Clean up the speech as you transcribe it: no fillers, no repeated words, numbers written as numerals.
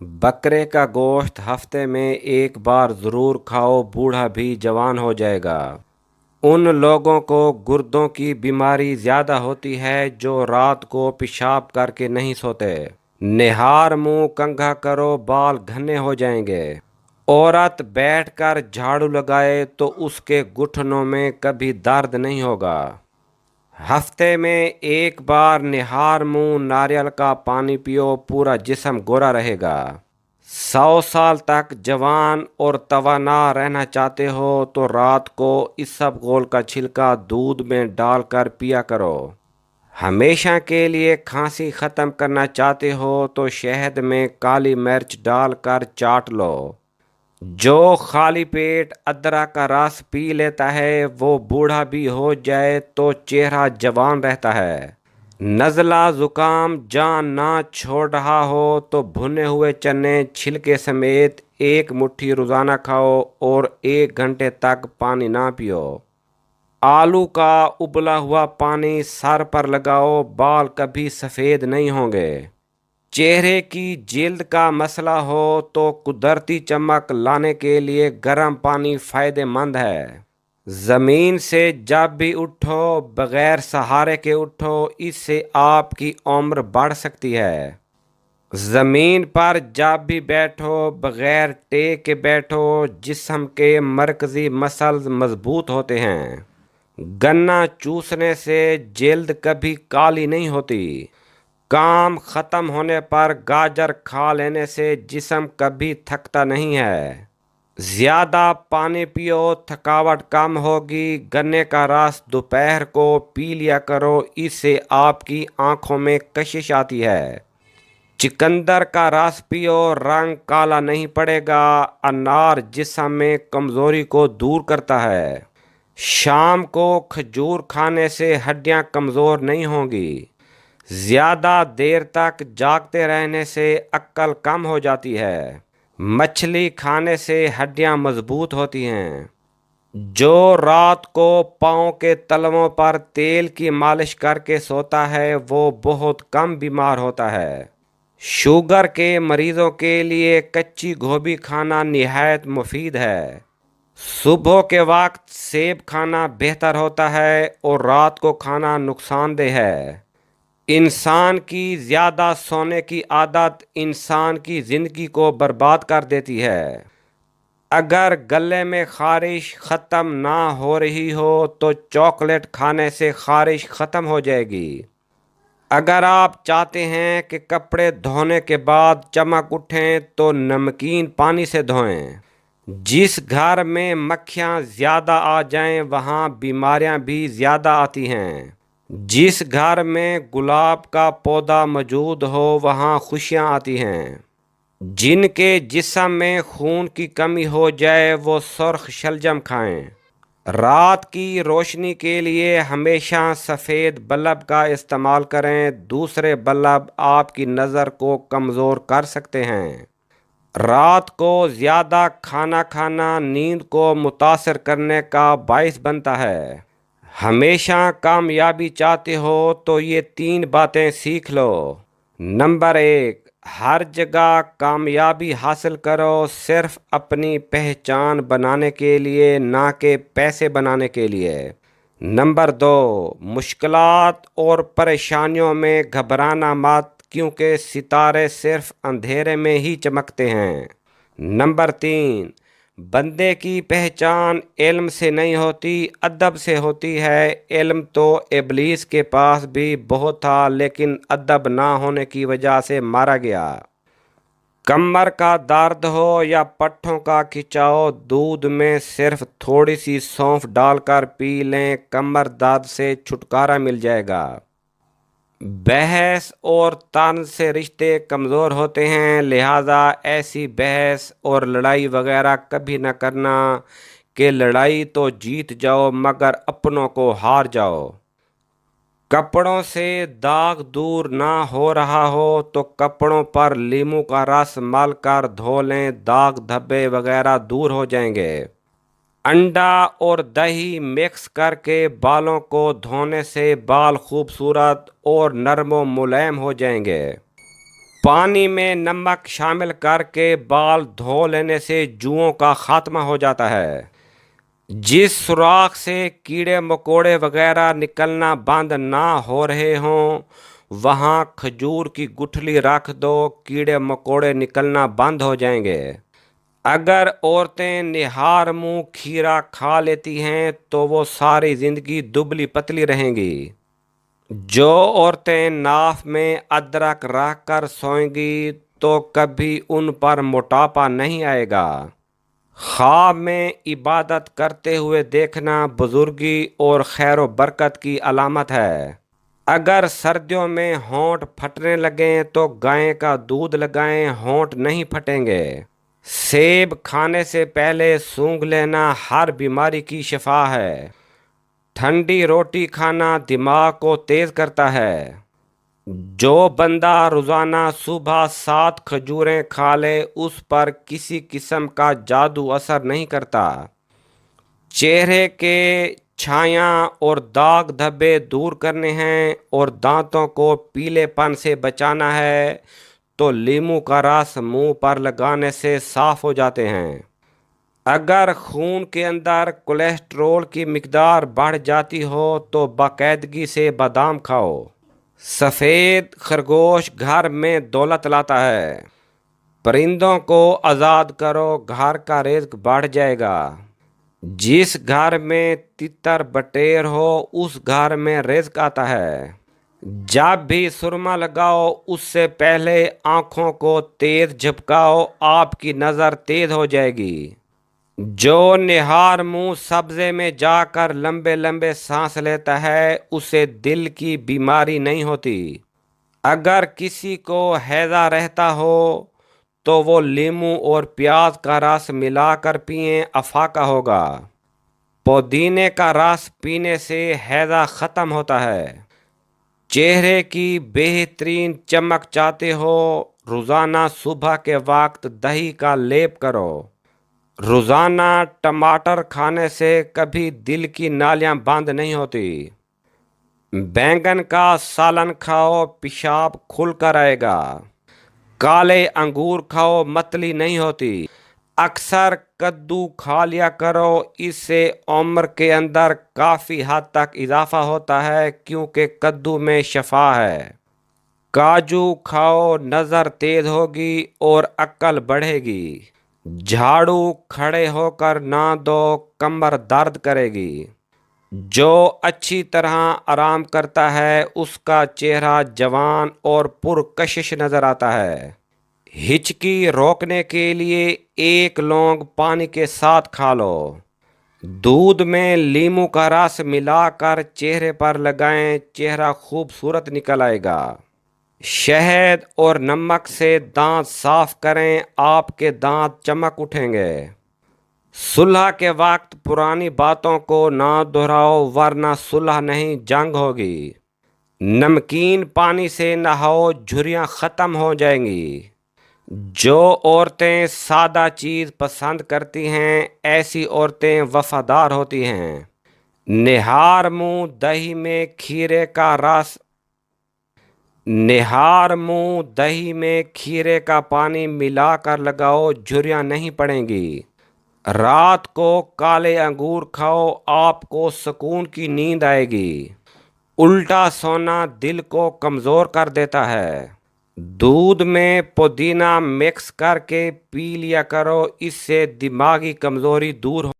बकरे का गोश्त हफ्ते में एक बार ज़रूर खाओ, बूढ़ा भी जवान हो जाएगा। उन लोगों को गुर्दों की बीमारी ज़्यादा होती है जो रात को पेशाब करके नहीं सोते। निहार मुंह कंघा करो, बाल घने हो जाएंगे। औरत बैठकर झाड़ू लगाए तो उसके घुटनों में कभी दर्द नहीं होगा। हफ्ते में एक बार निहार मुंह नारियल का पानी पियो, पूरा जिस्म गोरा रहेगा। 100 साल तक जवान और तवाना रहना चाहते हो तो रात को इसबगोल का छिलका दूध में डालकर पिया करो। हमेशा के लिए खांसी ख़त्म करना चाहते हो तो शहद में काली मिर्च डालकर चाट लो। जो खाली पेट अदरक का रस पी लेता है वो बूढ़ा भी हो जाए तो चेहरा जवान रहता है। नज़ला ज़ुकाम जान ना छोड़ रहा हो तो भुने हुए चने छिलके समेत एक मुट्ठी रोज़ाना खाओ और 1 घंटे तक पानी ना पियो। आलू का उबला हुआ पानी सर पर लगाओ, बाल कभी सफ़ेद नहीं होंगे। चेहरे की जिल्द का मसला हो तो कुदरती चमक लाने के लिए गर्म पानी फ़ायदेमंद है। ज़मीन से जब भी उठो बग़ैर सहारे के उठो, इससे आपकी उम्र बढ़ सकती है। ज़मीन पर जब भी बैठो बग़ैर टेक के बैठो, जिस्म के मरकज़ी मसल्स मज़बूत होते हैं। गन्ना चूसने से जिल्द कभी काली नहीं होती। काम ख़त्म होने पर गाजर खा लेने से जिस्म कभी थकता नहीं है। ज़्यादा पानी पियो, थकावट कम होगी। गन्ने का रस दोपहर को पी लिया करो, इससे आपकी आंखों में कशिश आती है। चिकंदर का रस पियो, रंग काला नहीं पड़ेगा। अनार जिस्म में कमज़ोरी को दूर करता है। शाम को खजूर खाने से हड्डियां कमज़ोर नहीं होंगी। ज़्यादा देर तक जागते रहने से अक्ल कम हो जाती है। मछली खाने से हड्डियां मजबूत होती हैं। जो रात को पाँव के तलवों पर तेल की मालिश करके सोता है वो बहुत कम बीमार होता है। शुगर के मरीजों के लिए कच्ची गोभी खाना निहायत मुफीद है। सुबह के वक्त सेब खाना बेहतर होता है और रात को खाना नुकसानदेह है। इंसान की ज़्यादा सोने की आदत इंसान की ज़िंदगी को बर्बाद कर देती है। अगर गले में ख़ारिश ख़त्म ना हो रही हो तो चॉकलेट खाने से ख़ारिश ख़त्म हो जाएगी। अगर आप चाहते हैं कि कपड़े धोने के बाद चमक उठें तो नमकीन पानी से धोएं। जिस घर में मक्खियाँ ज़्यादा आ जाएं वहाँ बीमारियाँ भी ज़्यादा आती हैं। जिस घर में गुलाब का पौधा मौजूद हो वहाँ खुशियाँ आती हैं। जिनके जिस्म में खून की कमी हो जाए वो सुर्ख शलजम खाएं। रात की रोशनी के लिए हमेशा सफ़ेद बल्ब का इस्तेमाल करें, दूसरे बल्ब आपकी नज़र को कमज़ोर कर सकते हैं। रात को ज़्यादा खाना खाना नींद को मुतासर करने का बाइस बनता है। हमेशा कामयाबी चाहते हो तो ये 3 बातें सीख लो। नंबर 1, हर जगह कामयाबी हासिल करो, सिर्फ अपनी पहचान बनाने के लिए ना कि पैसे बनाने के लिए। नंबर 2, मुश्किलात और परेशानियों में घबराना मत, क्योंकि सितारे सिर्फ अंधेरे में ही चमकते हैं। नंबर 3, बंदे की पहचान इल्म से नहीं होती, अदब से होती है। इल्म तो इब्लीस के पास भी बहुत था, लेकिन अदब ना होने की वजह से मारा गया। कमर का दर्द हो या पट्ठों का खिंचाव, दूध में सिर्फ थोड़ी सी सौंफ डालकर पी लें, कमर दर्द से छुटकारा मिल जाएगा। बहस और तर्ज से रिश्ते कमज़ोर होते हैं, लिहाजा ऐसी बहस और लड़ाई वगैरह कभी न करना कि लड़ाई तो जीत जाओ मगर अपनों को हार जाओ। कपड़ों से दाग दूर ना हो रहा हो तो कपड़ों पर नींबू का रस मल कर धो लें, दाग धब्बे वगैरह दूर हो जाएंगे। अंडा और दही मिक्स करके बालों को धोने से बाल खूबसूरत और नरम व मुलायम हो जाएंगे। پانی میں نمک شامل کر کے بال دھو لینے سے جوؤں کا خاتمہ ہو جاتا ہے۔ جس سوراخ سے کیڑے مکوڑے وغیرہ نکلنا بند نہ ہو رہے ہوں وہاں کھجور کی گٹھلی رکھ دو، کیڑے مکوڑے نکلنا بند ہو جائیں گے۔ اگر عورتیں نہار منہ کھیرا کھا لیتی ہیں تو وہ ساری زندگی دبلی پتلی رہیں گی۔ جو عورتیں ناف میں ادرک رکھ کر سوئیں گی تو کبھی ان پر موٹاپا نہیں آئے گا۔ خواب میں عبادت کرتے ہوئے دیکھنا بزرگی اور خیر و برکت کی علامت ہے۔ اگر سردیوں میں ہونٹ پھٹنے لگیں تو گائے کا دودھ لگائیں، ہونٹ نہیں پھٹیں گے۔ سیب کھانے سے پہلے سونگھ لینا ہر بیماری کی شفا ہے۔ ٹھنڈی روٹی کھانا دماغ کو تیز کرتا ہے۔ جو بندہ روزانہ صبح 7 کھجوریں کھا لے اس پر کسی قسم کا جادو اثر نہیں کرتا۔ چہرے کے چھایاں اور داغ دھبے دور کرنے ہیں اور دانتوں کو پیلے پن سے بچانا ہے تو لیموں کا رس منہ پر لگانے سے صاف ہو جاتے ہیں۔ اگر خون کے اندر کولیسٹرول کی مقدار بڑھ جاتی ہو تو باقاعدگی سے بادام کھاؤ۔ سفید خرگوش گھر میں دولت لاتا ہے۔ پرندوں کو آزاد کرو، گھر کا رزق بڑھ جائے گا۔ جس گھر میں تتر بٹیر ہو اس گھر میں رزق آتا ہے۔ جب بھی سرما لگاؤ اس سے پہلے آنکھوں کو تیز جھپکاؤ، آپ کی نظر تیز ہو جائے گی۔ جو نہار منہ سبزے میں جا کر لمبے لمبے سانس لیتا ہے اسے دل کی بیماری نہیں ہوتی۔ اگر کسی کو ہیضہ رہتا ہو تو وہ لیموں اور پیاز کا رس ملا کر پئیں، افاقہ ہوگا۔ پودینے کا رس پینے سے ہیضہ ختم ہوتا ہے۔ چہرے کی بہترین چمک چاہتے ہو، روزانہ صبح کے وقت دہی کا لیپ کرو۔ روزانہ ٹماٹر کھانے سے کبھی دل کی نالیاں بند نہیں ہوتی۔ بینگن کا سالن کھاؤ، پیشاب کھل کر آئے گا۔ کالے انگور کھاؤ، متلی نہیں ہوتی۔ اکثر کدو کھا لیا کرو، اس سے عمر کے اندر کافی حد تک اضافہ ہوتا ہے کیونکہ کدو میں شفا ہے۔ کاجو کھاؤ، نظر تیز ہوگی اور عقل بڑھے گی۔ جھاڑو کھڑے ہو کر نہ دو، کمر درد کرے گی۔ جو اچھی طرح آرام کرتا ہے اس کا چہرہ جوان اور پرکشش نظر آتا ہے۔ ہچکی روکنے کے لیے 1 لونگ پانی کے ساتھ کھا لو۔ دودھ میں لیموں کا رس ملا کر چہرے پر لگائیں، چہرہ خوبصورت نکل آئے گا۔ شہد اور نمک سے دانت صاف کریں، آپ کے دانت چمک اٹھیں گے۔ صلح کے وقت پرانی باتوں کو نہ دہراؤ ورنہ صلح نہیں جنگ ہوگی۔ نمکین پانی سے نہاؤ، جھریاں ختم ہو جائیں گی۔ جو عورتیں سادہ چیز پسند کرتی ہیں ایسی عورتیں وفادار ہوتی ہیں۔ نہار منہ دہی میں کھیرے کا پانی ملا کر لگاؤ، جھریاں نہیں پڑیں گی۔ رات کو کالے انگور کھاؤ، آپ کو سکون کی نیند آئے گی۔ الٹا سونا دل کو کمزور کر دیتا ہے۔ دودھ میں پودینہ مکس کر کے پی لیا کرو، اس سے دماغی کمزوری دور ہو